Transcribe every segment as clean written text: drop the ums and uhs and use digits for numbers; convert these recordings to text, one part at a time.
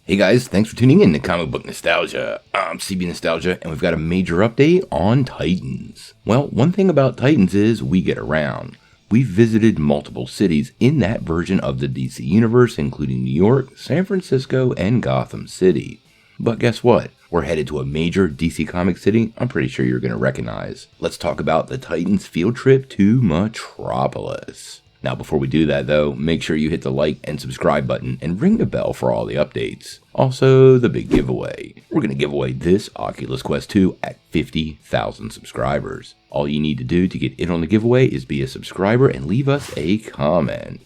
Hey guys, thanks for tuning in to Comic Book Nostalgia. I'm CB Nostalgia, and we've got a major update on Titans. Well, one thing about Titans is we get around. We've visited multiple cities in that version of the DC Universe, including New York, San Francisco, and Gotham City. But guess what? We're headed to a major DC comic city I'm pretty sure you're going to recognize. Let's talk about the Titans field trip to Metropolis. Now, before we do that, though, make sure you hit the like and subscribe button and ring the bell for all the updates. Also, the big giveaway. We're going to give away this Oculus Quest 2 at 50,000 subscribers. All you need to do to get in on the giveaway is be a subscriber and leave us a comment.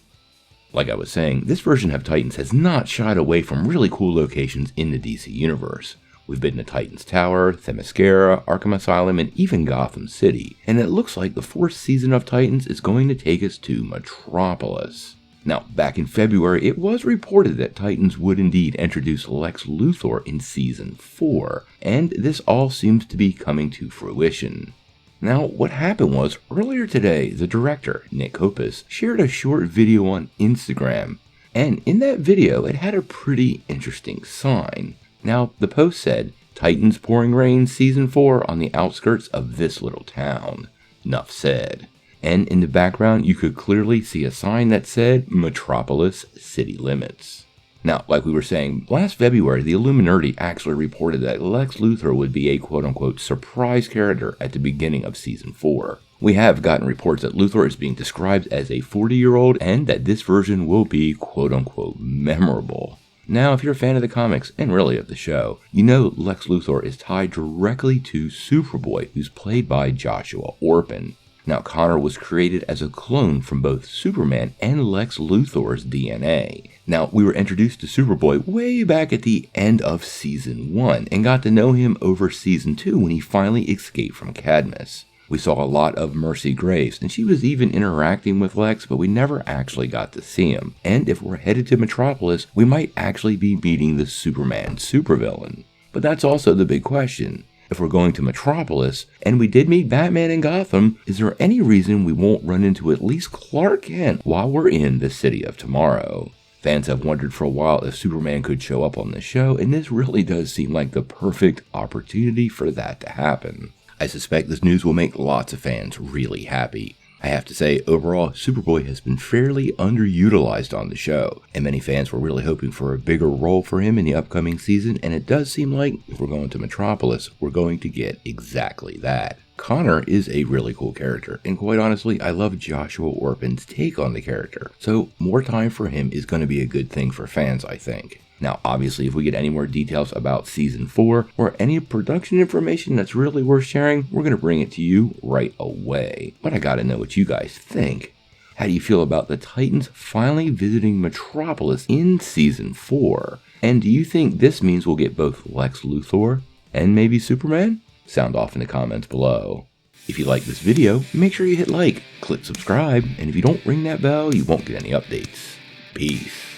Like I was saying, this version of Titans has not shied away from really cool locations in the DC universe. We've been to Titans Tower, Themyscira, Arkham Asylum, and even Gotham City, and it looks like the fourth season of Titans is going to take us to Metropolis. Now, back in February, it was reported that Titans would indeed introduce Lex Luthor in Season 4, and this all seems to be coming to fruition. Now, what happened was, earlier today, the director, Nick Copus, shared a short video on Instagram, and in that video, it had a pretty interesting sign. Now, the post said, Titans pouring rain Season 4 on the outskirts of this little town. Nuff said. And in the background, you could clearly see a sign that said, Metropolis City Limits. Now, like we were saying, last February, the Illuminati actually reported that Lex Luthor would be a quote-unquote surprise character at the beginning of Season 4. We have gotten reports that Luthor is being described as a 40-year-old and that this version will be quote-unquote memorable. Now, if you're a fan of the comics, and really of the show, you know Lex Luthor is tied directly to Superboy, who's played by Joshua Orpin. Now, Connor was created as a clone from both Superman and Lex Luthor's DNA. Now, we were introduced to Superboy way back at the end of Season 1, and got to know him over Season 2 when he finally escaped from Cadmus. We saw a lot of Mercy Graves, and she was even interacting with Lex, but we never actually got to see him. And if we're headed to Metropolis, we might actually be meeting the Superman supervillain. But that's also the big question. If we're going to Metropolis, and we did meet Batman in Gotham, is there any reason we won't run into at least Clark Kent while we're in the City of Tomorrow? Fans have wondered for a while if Superman could show up on the show, and this really does seem like the perfect opportunity for that to happen. I suspect this news will make lots of fans really happy. I have to say, overall, Superboy has been fairly underutilized on the show, and many fans were really hoping for a bigger role for him in the upcoming season, and it does seem like, if we're going to Metropolis, we're going to get exactly that. Connor is a really cool character, and quite honestly, I love Joshua Orpin's take on the character, so more time for him is going to be a good thing for fans, I think. Now, obviously, if we get any more details about Season 4 or any production information that's really worth sharing, we're going to bring it to you right away. But I gotta know what you guys think. How do you feel about the Titans finally visiting Metropolis in Season 4? And do you think this means we'll get both Lex Luthor and maybe Superman? Sound off in the comments below. If you like this video, make sure you hit like, click subscribe, and if you don't ring that bell, you won't get any updates. Peace.